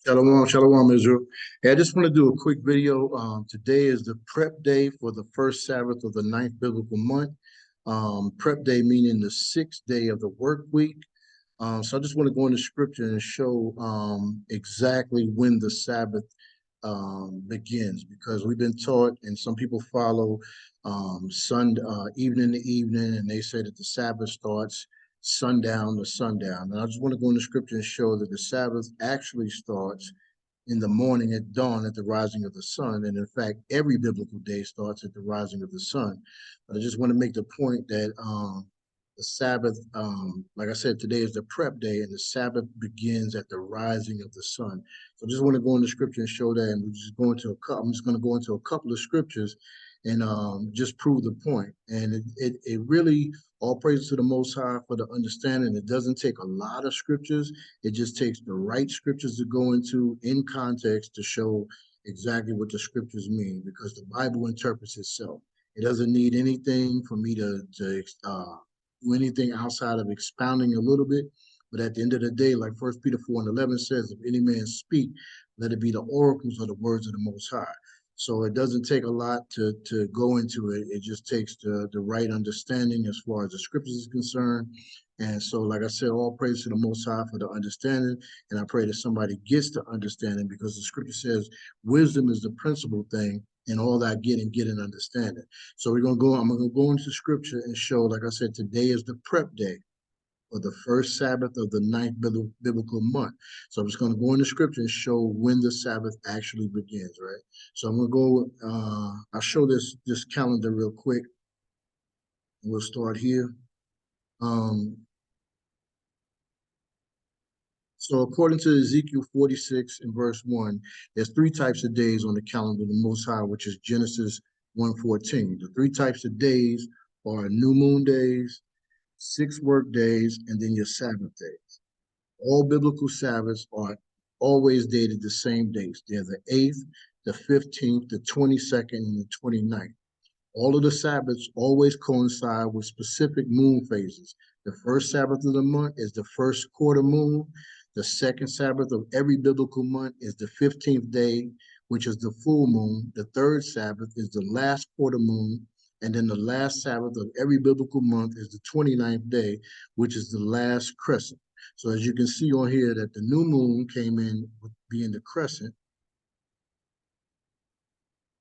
Shalom, shalom, Israel. Hey, I just want to do a quick video. Today is the prep day for the first Sabbath of the ninth biblical month. Prep day meaning the sixth day of the work week. So I just want to go into scripture and show exactly when the Sabbath begins, because we've been taught, and some people follow evening to evening, and they say that the Sabbath starts sundown to sundown. And I just want to go into scripture and show that the Sabbath actually starts in the morning at dawn at the rising of the sun. And in fact, every biblical day starts at the rising of the sun. But I just want to make the point that the Sabbath, like I said, today is the prep day, and the Sabbath begins at the rising of the sun. So I just want to go into scripture and show that, and I'm just going to go into a couple of scriptures and just prove the point. And it really, all praise to the Most High for the understanding. It doesn't take a lot of scriptures. It just takes the right scriptures to go into in context to show exactly what the scriptures mean, because the Bible interprets itself. It doesn't need anything for me to do anything outside of expounding a little bit. But at the end of the day, like 1 Peter 4:11 says, if any man speak, let it be the oracles or the words of the Most High. So it doesn't take a lot to go into it. It just takes the right understanding as far as the scriptures is concerned. And so, like I said, all praise to the Most High for the understanding. And I pray that somebody gets the understanding, because the scripture says wisdom is the principal thing, and all that get an understanding. So I'm gonna go into scripture and show, like I said, today is the prep day for the first Sabbath of the ninth biblical month. So I'm just going to go into scripture and show when the Sabbath actually begins, right? So I'm going to go, I'll show this calendar real quick. We'll start here. So according to Ezekiel 46 and verse 1, there's three types of days on the calendar of the Most High, which is Genesis 1:14. The three types of days are new moon days, 6 work days, and then your Sabbath days. All biblical Sabbaths are always dated the same dates. They're the 8th, the 15th, the 22nd, and the 29th. All of the Sabbaths always coincide with specific moon phases. The first Sabbath of the month is the first quarter moon. The second Sabbath of every biblical month is the 15th day, which is the full moon. The third Sabbath is the last quarter moon. And then the last Sabbath of every biblical month is the 29th day, which is the last crescent. So as you can see on here, that the new moon came in with being the crescent,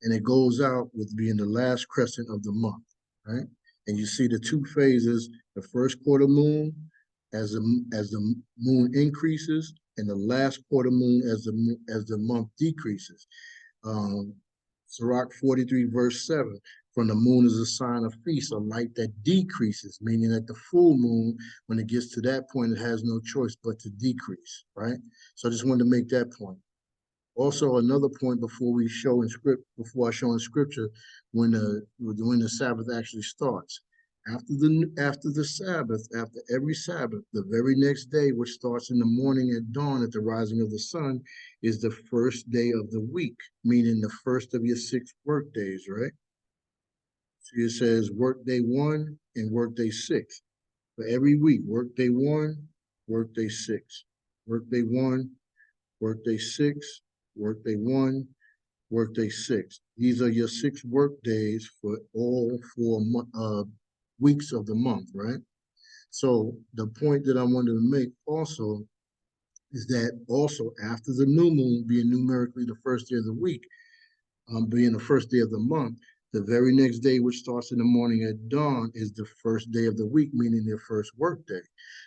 and it goes out with being the last crescent of the month, right? And you see the two phases: the first quarter moon as the moon increases, and the last quarter moon as the month decreases. Sirach 43 verse 7. From the moon is a sign of feast, a light that decreases, meaning that the full moon, when it gets to that point, it has no choice but to decrease, right? So I just wanted to make that point. Also, another point before I show in scripture, when the Sabbath actually starts. After the Sabbath, after every Sabbath, the very next day, which starts in the morning at dawn at the rising of the sun, is the first day of the week, meaning the first of your 6 work days, right? So it says work day 1 and work day 6. For every week, work day 1, work day 6. Work day 1, work day 6, work day 1, work day 6. These are your 6 work days for all 4 weeks of the month, right? So the point that I wanted to make also is that also after the new moon being numerically the first day of the week, being the first day of the month, the very next day, which starts in the morning at dawn, is the first day of the week, meaning their first work day.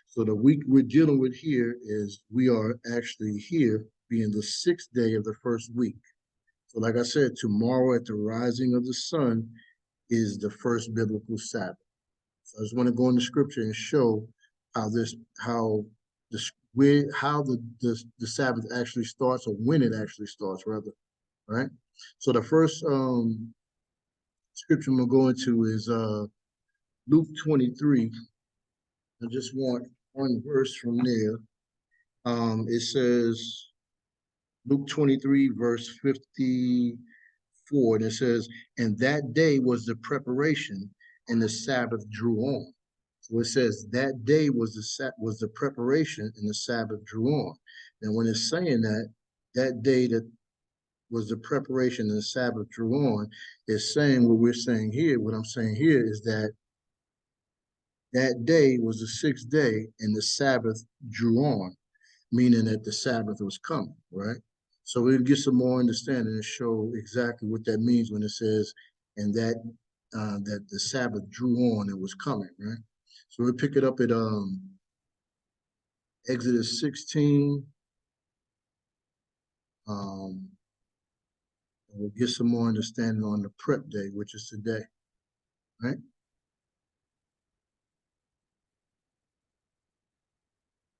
So the week we're dealing with here is, we are actually here being the 6th day of the first week. So like I said, tomorrow at the rising of the sun is the first biblical Sabbath. So I just want to go into scripture and show how the Sabbath actually starts, or when it actually starts, rather, right? So the first scripture I'm gonna go into is Luke 23. I just want one verse from there. It says, Luke 23, verse 54, and it says, and that day was the preparation, and the Sabbath drew on. So it says that day was the preparation, and the Sabbath drew on. And when it's saying that, that day that was the preparation and the Sabbath drew on, is saying what we're saying here. What I'm saying here is that that day was the sixth day and the Sabbath drew on, meaning that the Sabbath was coming, right? So we'll get some more understanding and show exactly what that means when it says, and that the Sabbath drew on and was coming, right? So we'll pick it up at Exodus 16. And we'll get some more understanding on the prep day, which is today, right?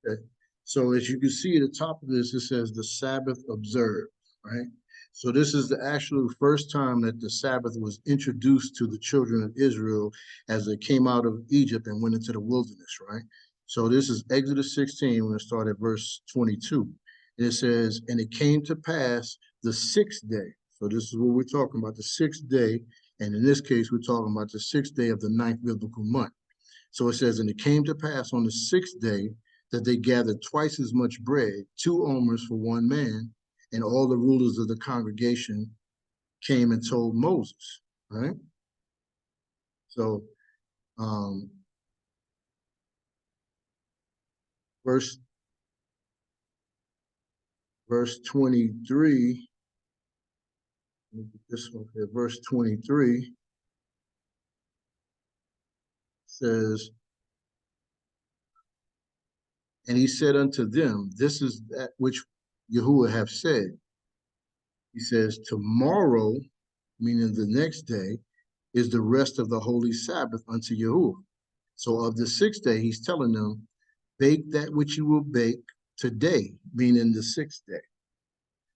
Okay. So as you can see at the top of this, it says the Sabbath observed, right? So this is the actual first time that the Sabbath was introduced to the children of Israel as they came out of Egypt and went into the wilderness, right? So this is Exodus 16. We're going to start at verse 22. And it says, and it came to pass the sixth day. So this is what we're talking about, the sixth day. And in this case, we're talking about the sixth day of the ninth biblical month. So it says, and it came to pass on the sixth day that they gathered twice as much bread, 2 omers for one man, and all the rulers of the congregation came and told Moses, right? So um, verse 23, this one here, verse 23 says, and he said unto them, this is that which Yahuwah have said. He says, tomorrow, meaning the next day, is the rest of the holy Sabbath unto Yahuwah. So of the sixth day, he's telling them, bake that which you will bake today, meaning the sixth day.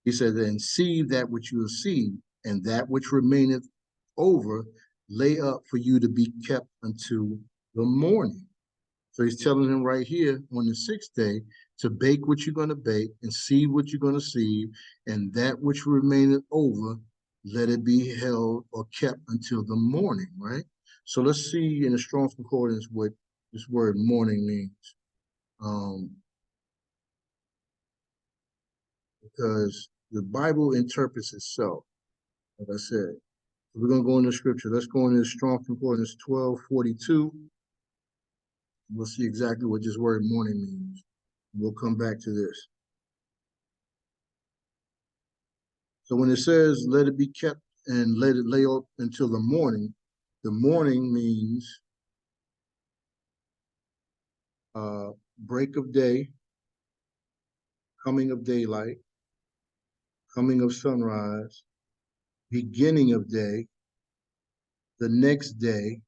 He said, and sieve that which you will sieve, and that which remaineth over, lay up for you to be kept until the morning. So he's telling them right here on the sixth day to bake what you're going to bake and sieve what you're going to sieve, and that which remaineth over, let it be held or kept until the morning, right? So let's see in the Strong's Concordance what this word morning means. Because the Bible interprets itself, like I said. So we're going to go into scripture. Let's go into the Strong's Concordance 1242. We'll see exactly what this word morning means. We'll come back to this. So when it says, let it be kept and let it lay up until the morning means break of day, coming of daylight, coming of sunrise, beginning of day, the next day,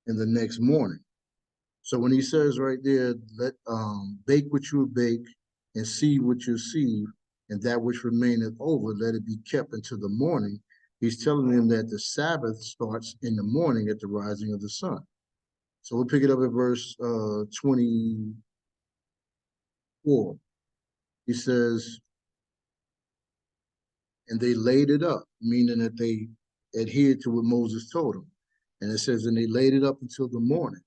and the next morning. So when he says right there, let bake what you bake and sieve what you sieve, and that which remaineth over, let it be kept until the morning, he's telling them that the Sabbath starts in the morning at the rising of the sun. So we'll pick it up at verse 24. He says, and they laid it up, meaning that they adhered to what Moses told them. And it says, and they laid it up until the morning,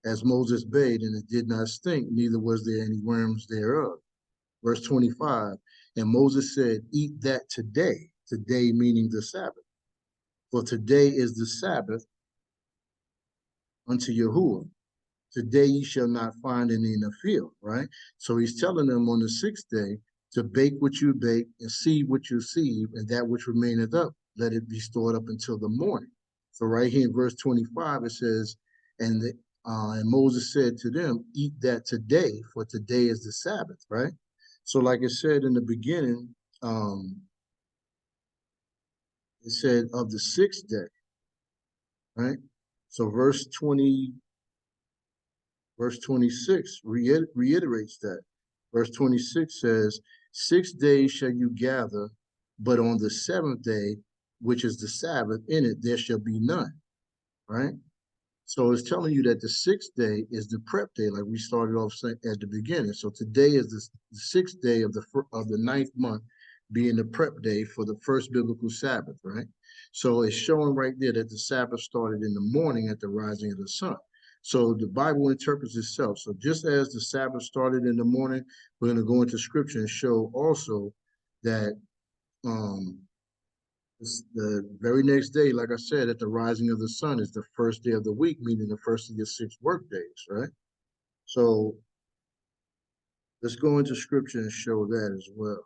as Moses bade, and it did not stink, neither was there any worms thereof. Verse 25, and Moses said, eat that today, today meaning the Sabbath. For today is the Sabbath unto Yahuwah. Today ye shall not find any in the field, right? So he's telling them on the sixth day to bake what you bake and sieve what you sieve, and that which remaineth up, let it be stored up until the morning. So right here in verse 25, it says, and Moses said to them, eat that today, for today is the Sabbath, right? So like it said in the beginning, it said of the sixth day, right? So verse 26 reiterates that. Verse 26 says, 6 days shall you gather, but on the seventh day, which is the Sabbath, in it there shall be none, right? So it's telling you that the sixth day is the prep day, like we started off at the beginning. So today is the sixth day of the ninth month, being the prep day for the first biblical Sabbath, right? So it's showing right there that the Sabbath started in the morning at the rising of the sun. So the Bible interprets itself. So just as the Sabbath started in the morning, we're going to go into scripture and show also that the very next day, like I said, at the rising of the sun is the first day of the week, meaning the first of your 6 work days, right? So let's go into scripture and show that as well.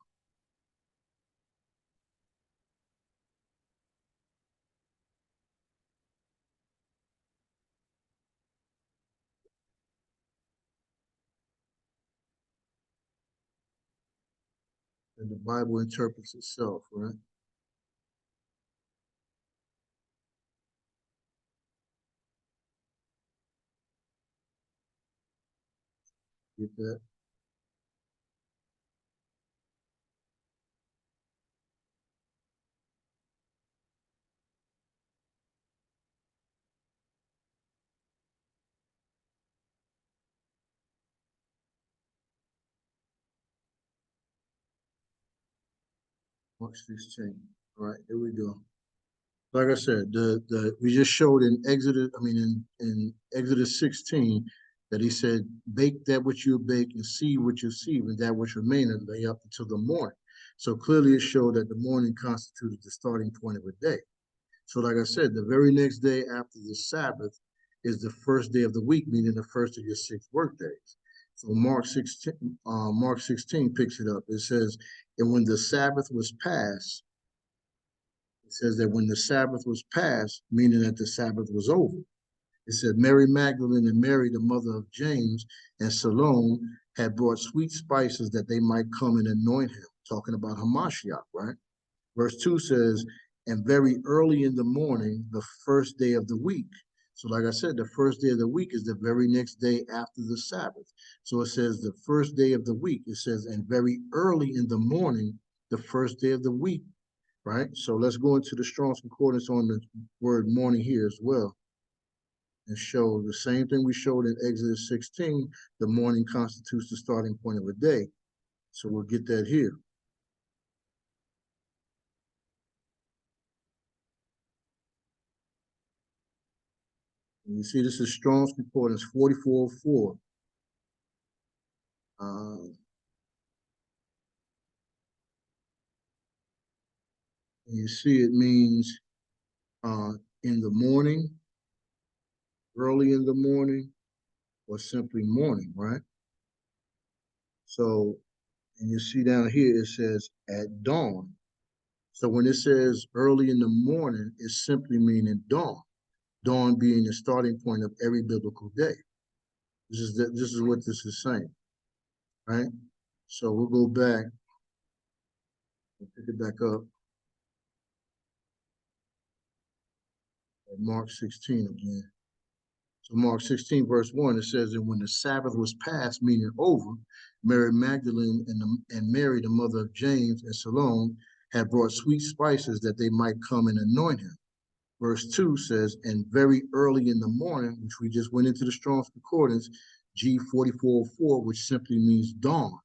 And the Bible interprets itself, right? Get that? Mark 16. All right, here we go. Like I said, the we just showed in Exodus, I mean in Exodus 16, that he said, bake that which you bake and see what you see, and that which remaineth lay up until the morning. So clearly it showed that the morning constituted the starting point of a day. So like I said, the very next day after the Sabbath is the first day of the week, meaning the first of your 6 work days. So Mark 16 picks it up. It says, and when the Sabbath was passed, it says that when the Sabbath was passed, meaning that the Sabbath was over, it said Mary Magdalene and Mary, the mother of James, and Salome had brought sweet spices that they might come and anoint him, talking about Hamashiach, right? Verse 2 says, and very early in the morning, the first day of the week. So, like I said, the first day of the week is the very next day after the Sabbath. So it says the first day of the week. It says, and very early in the morning, the first day of the week, right? So let's go into the Strong's Concordance on the word morning here as well and show the same thing we showed in Exodus 16. The morning constitutes the starting point of a day. So we'll get that here. And you see, this is Strong's Concordance 4404. You see, it means in the morning, early in the morning, or simply morning, right? So, and you see down here, it says at dawn. So when it says early in the morning, it's simply meaning dawn. Dawn being the starting point of every biblical day. This is what this is saying, right? So we'll go back and pick it back up at Mark 16 again. So Mark 16, verse 1, it says that when the Sabbath was past, meaning over, Mary Magdalene and Mary, the mother of James and Salome, had brought sweet spices that they might come and anoint him. Verse 2 says, and very early in the morning, which we just went into the Strong's Concordance, G4404, which simply means dawn,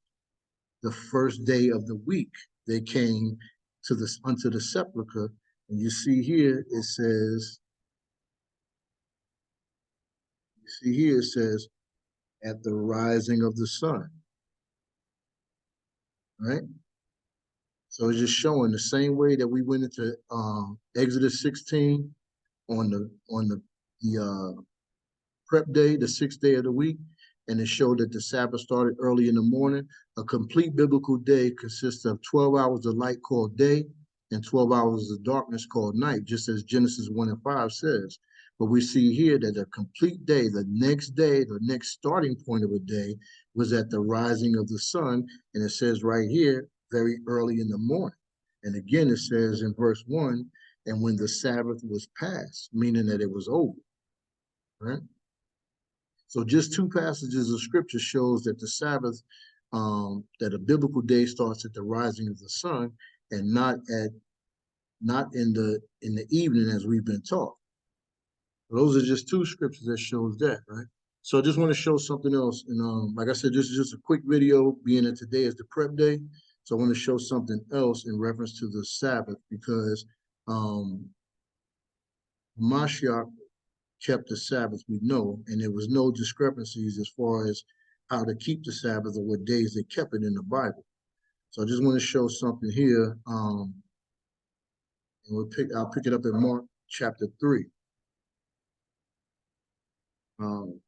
the first day of the week, they came to unto the sepulchre. And you see here, it says, it says, at the rising of the sun, right? So it's just showing the same way that we went into Exodus 16 on the prep day, the 6th day of the week, and it showed that the Sabbath started early in the morning. A complete biblical day consists of 12 hours of light called day and 12 hours of darkness called night, just as Genesis 1 and 5 says. But we see here that a complete day, the next day, the next starting point of a day was at the rising of the sun. And it says right here, very early in the morning. And again, it says in verse 1, and when the Sabbath was past, meaning that it was over, right? So just 2 passages of scripture shows that the Sabbath, that a biblical day starts at the rising of the sun and not in the evening as we've been taught. Those are just 2 scriptures that shows that, right? So I just want to show something else. And like I said, this is just a quick video, being that today is the prep day. So I want to show something else in reference to the Sabbath, because Mashiach kept the Sabbath, we know, and there was no discrepancies as far as how to keep the Sabbath or what days they kept it in the Bible. So I just want to show something here. And I'll pick it up in Mark chapter 3.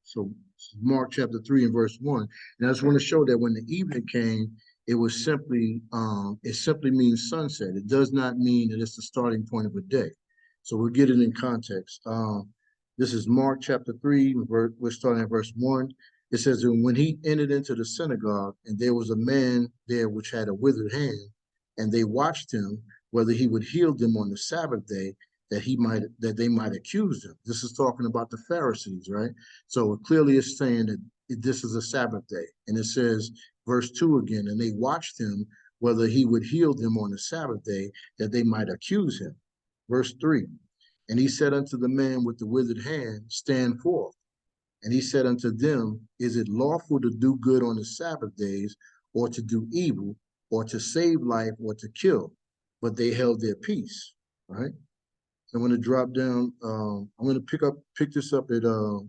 So Mark chapter 3 and verse 1. And I just want to show that when the evening came, it simply means sunset. It does not mean that it's the starting point of a day. So we'll get it in context. This is Mark chapter 3, we're starting at verse 1. It says, and when he entered into the synagogue, and there was a man there which had a withered hand, and they watched him whether he would heal them on the Sabbath day, that they might accuse him. This is talking about the Pharisees, right? So it clearly is saying that this is a Sabbath day. And it says, verse 2 again, and they watched him whether he would heal them on the Sabbath day, that they might accuse him. Verse 3, and he said unto the man with the withered hand, stand forth. And he said unto them, is it lawful to do good on the Sabbath days, or to do evil, or to save life, or to kill? But they held their peace, right? So I'm going to drop down. I'm going to pick this up at uh,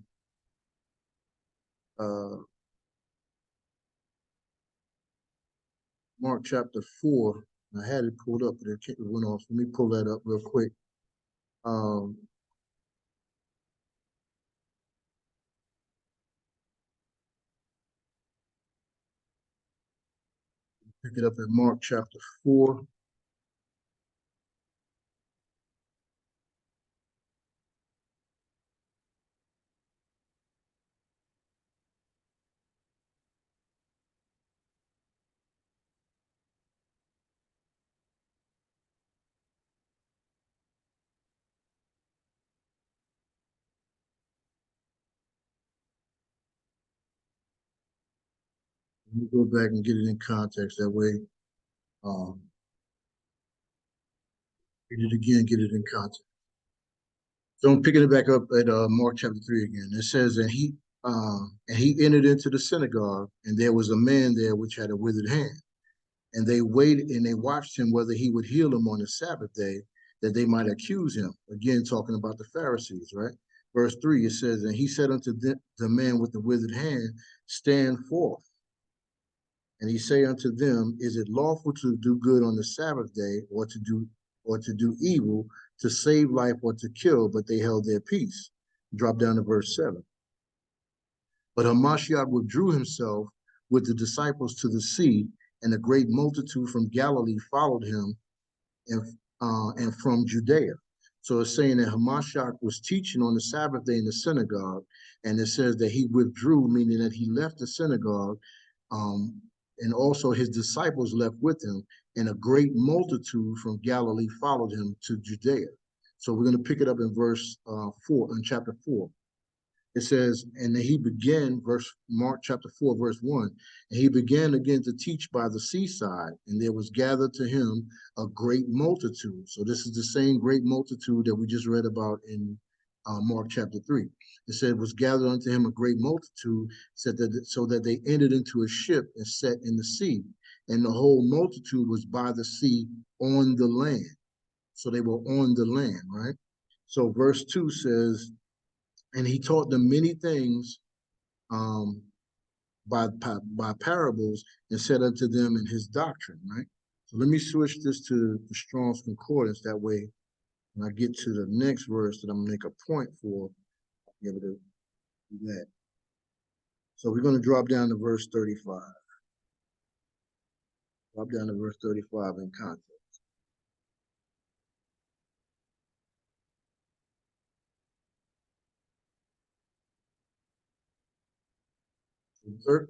Mark chapter 4. I had it pulled up, but it went off. Let me pull that up real quick. Pick it up at Mark chapter 4. Let me go back and get it in context. That way, um, read it again, get it in context. So I'm picking it back up at Mark chapter 3 again. It says, and he entered into the synagogue, and there was a man there which had a withered hand. And they waited and they watched him whether he would heal him on the Sabbath day, that they might accuse him. Again, talking about the Pharisees, right? Verse 3, it says, and he said unto the man with the withered hand, stand forth. And he say unto them, is it lawful to do good on the Sabbath day, or to do evil, to save life, or to kill? But they held their peace. Drop down to verse 7. But Hamashiach withdrew himself with the disciples to the sea, and a great multitude from Galilee followed him, and from Judea. So it's saying that Hamashiach was teaching on the Sabbath day in the synagogue, and it says that he withdrew, meaning that he left the synagogue, and also his disciples left with him, and a great multitude from Galilee followed him to Judea. So we're going to pick it up in verse 4, in chapter 4. It says, and he began, Mark chapter 4, verse 1, and he began again to teach by the seaside, and there was gathered to him a great multitude. So this is the same great multitude that we just read about in Mark chapter 3. It said, was gathered unto him a great multitude, so that they entered into a ship and set in the sea. And the whole multitude was by the sea on the land. So they were on the land, right? So verse 2 says, and he taught them many things um, by parables, and said unto them in his doctrine, right? So let me switch this to the Strong's Concordance. That way, when I get to the next verse that I'm gonna make a point for, I'll be able to do that. So we're gonna drop down to verse 35. Drop down to verse 35 in context.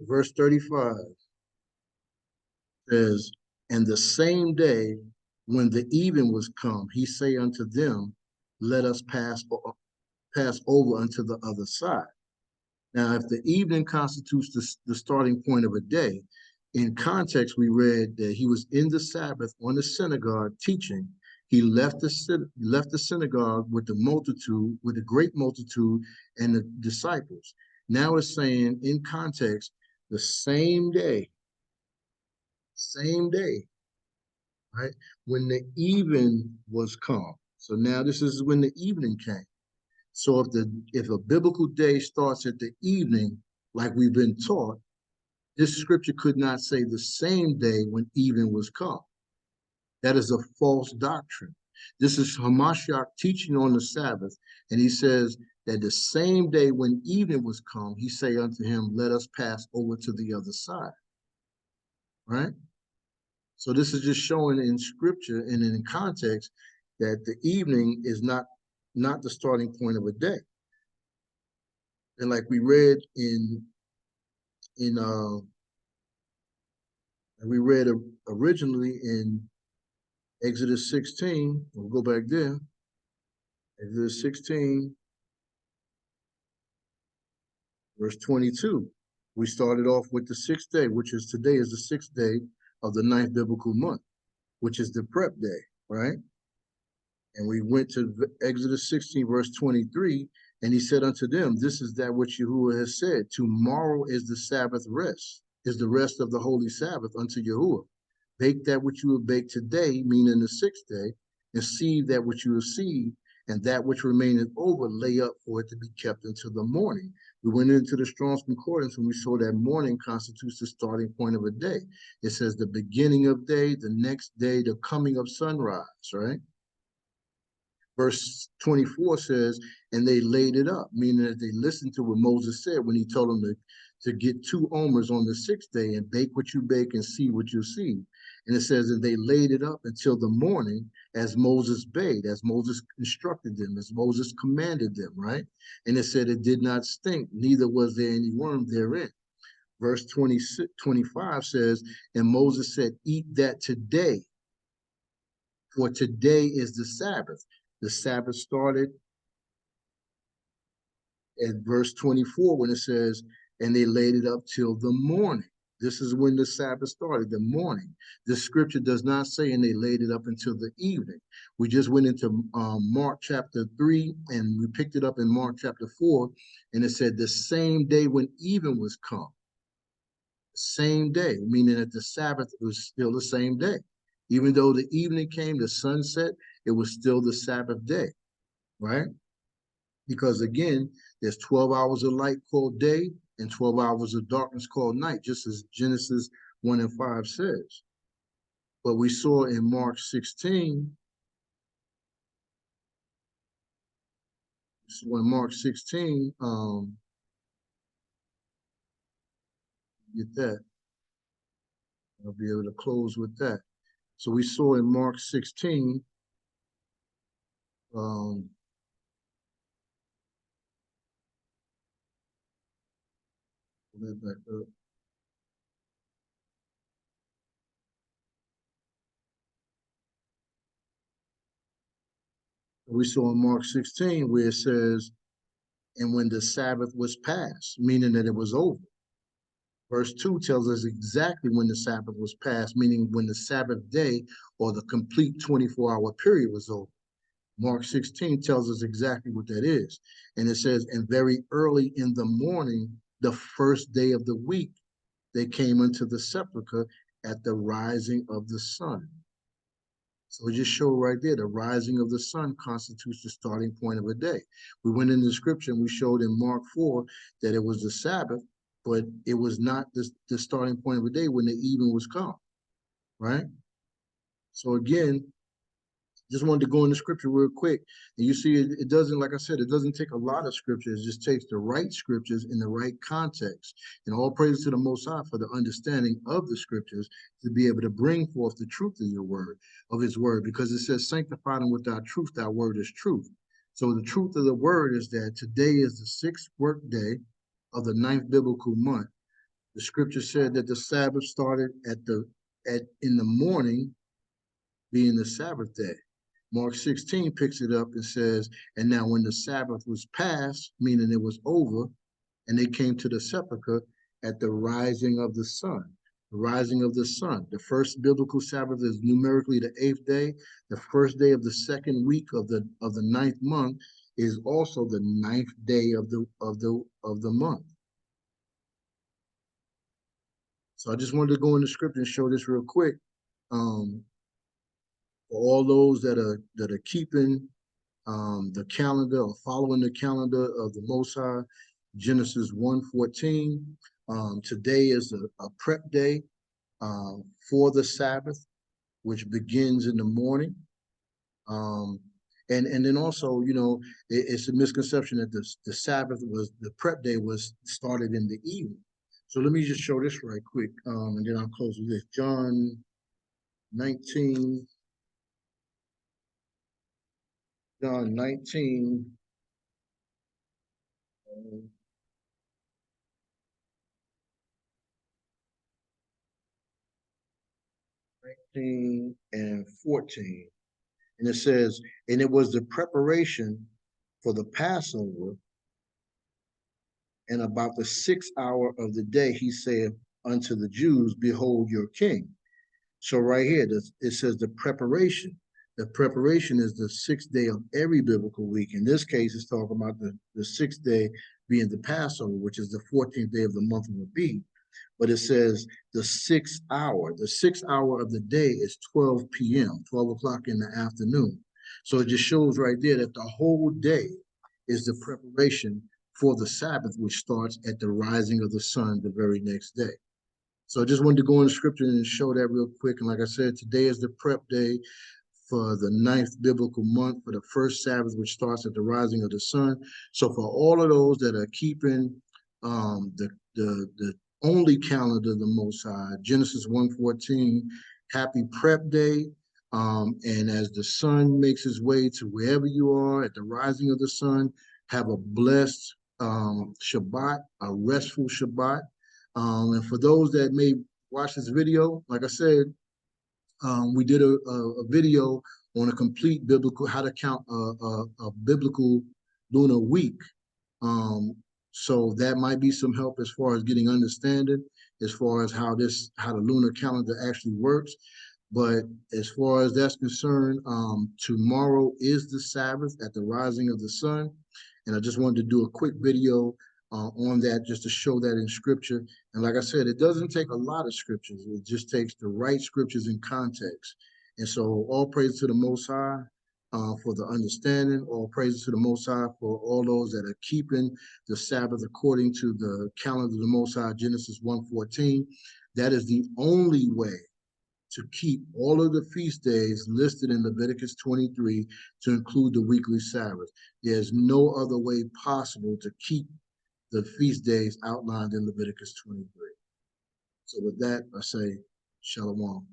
Verse 35 says, and the same day when the even was come, he say unto them, let us pass over unto the other side. Now, if the evening constitutes the starting point of a day, in context, we read that he was in the Sabbath on the synagogue teaching. He left the synagogue with the multitude, with the great multitude and the disciples. Now it's saying in context, the same day, right? When the even was come. So now this is when the evening came. So if a biblical day starts at the evening, like we've been taught, This scripture could not say the same day when even was come. That is a false doctrine. This is Hamashiach teaching on the Sabbath, and he says that the same day when evening was come, he say unto him, let us pass over to the other side, right? So this is just showing in scripture and in context that the evening is not the starting point of a day. And like we read originally in Exodus 16, we'll go back there. Exodus 16, verse 22. We started off with the sixth day, which is today is the sixth day of the ninth biblical month, which is the prep day, right? And we went to Exodus 16, verse 23, and he said unto them, this is that which Yahuwah has said, tomorrow is the Sabbath rest, is the rest of the holy Sabbath unto Yahuwah. Bake that which you will bake today, meaning the sixth day, and sieve that which you will sieve, and that which remaineth over, lay up for it to be kept until the morning. We went into the Strong's Concordance and we saw that morning constitutes the starting point of a day. It says the beginning of day, the next day, the coming of sunrise, right? Verse 24 says, and they laid it up, meaning that they listened to what Moses said when he told them to get 2 omers on the sixth day and bake what you bake and see what you see. And it says that they laid it up until the morning as Moses bade, as Moses instructed them, as Moses commanded them, right? And it said it did not stink, neither was there any worm therein. Verse 25 says, and Moses said, eat that today, for today is the Sabbath. The Sabbath started at verse 24 when it says, and they laid it up till the morning. This is when the Sabbath started, the morning. The scripture does not say, and they laid it up until the evening. We just went into Mark chapter 3, and we picked it up in Mark chapter 4, and it said the same day when even was come. Same day, meaning that the Sabbath was still the same day. Even though the evening came, the sunset, it was still the Sabbath day, right? Because again, there's 12 hours of light called day and 12 hours of darkness called night, just as Genesis 1 and 5 says. But we saw in Mark 16, so in Mark 16, get that. I'll be able to close with that. So we saw in Mark 16, back up. We saw in Mark 16 where it says, and when the Sabbath was past, meaning that it was over. Verse 2 tells us exactly when the Sabbath was past, meaning when the Sabbath day or the complete 24-hour period was over. Mark 16 tells us exactly what that is. And it says, and very early in the morning, the first day of the week, they came unto the sepulchre at the rising of the sun. So we just show right there, the rising of the sun constitutes the starting point of a day. We went into the scripture and we showed in Mark 4 that it was the Sabbath, but it was not the starting point of a day when the even was come, right? So again, just wanted to go in the scripture real quick. And you see, it doesn't, like I said, it doesn't take a lot of scriptures. It just takes the right scriptures in the right context. And all praise to the Most High for the understanding of the scriptures to be able to bring forth the truth of your word, of his word, because it says, sanctify them with thy truth, thy word is truth. So the truth of the word is that today is the sixth work day of the ninth biblical month. The scripture said that the Sabbath started in the morning, being the Sabbath day. Mark 16 picks it up and says, and now when the Sabbath was past, meaning it was over, and they came to the sepulchre at the rising of the sun. The rising of the sun. The first biblical Sabbath is numerically the 8th day. The first day of the second week of the ninth month is also the ninth day of the month. So I just wanted to go in the script and show this real quick. For all those that are keeping the calendar or following the calendar of the Most High, Genesis 1:14. Today is a prep day for the Sabbath, which begins in the morning. And then also, you know, it's a misconception that the Sabbath was, the prep day was started in the evening. So let me just show this right quick, and then I'll close with this. John 19, John 19, 19 and 14. And it says, and it was the preparation for the Passover, and about the 6th hour of the day, he said unto the Jews, behold your king. So right here, it says the preparation. The preparation is the 6th day of every biblical week. In this case, it's talking about the 6th day being the Passover, which is the 14th day of the month of Abib. But it says the 6th hour. The 6th hour of the day is 12 p.m., 12 o'clock in the afternoon. So it just shows right there that the whole day is the preparation for the Sabbath, which starts at the rising of the sun the very next day. So I just wanted to go in the scripture and show that real quick. And like I said, today is the prep day for the 9th biblical month for the first Sabbath, which starts at the rising of the sun. So for all of those that are keeping the only calendar of the Most High, Genesis 1:14, happy prep day. And as the sun makes its way to wherever you are at the rising of the sun, have a blessed Shabbat, a restful Shabbat. And for those that may watch this video, like I said, we did a video on a complete biblical, how to count a biblical lunar week. So that might be some help as far as getting understanding, as far as how the lunar calendar actually works. But as far as that's concerned, tomorrow is the Sabbath at the rising of the sun. And I just wanted to do a quick video on that just to show that in scripture. And like I said, it doesn't take a lot of scriptures. It just takes the right scriptures in context. And so all praise to the Most High for the understanding. All praise to the Most High for all those that are keeping the Sabbath according to the calendar of the Most High, Genesis 1:14. That is the only way to keep all of the feast days listed in Leviticus 23 to include the weekly Sabbath. There's no other way possible to keep the feast days outlined in Leviticus 23. So with that, I say, Shalom.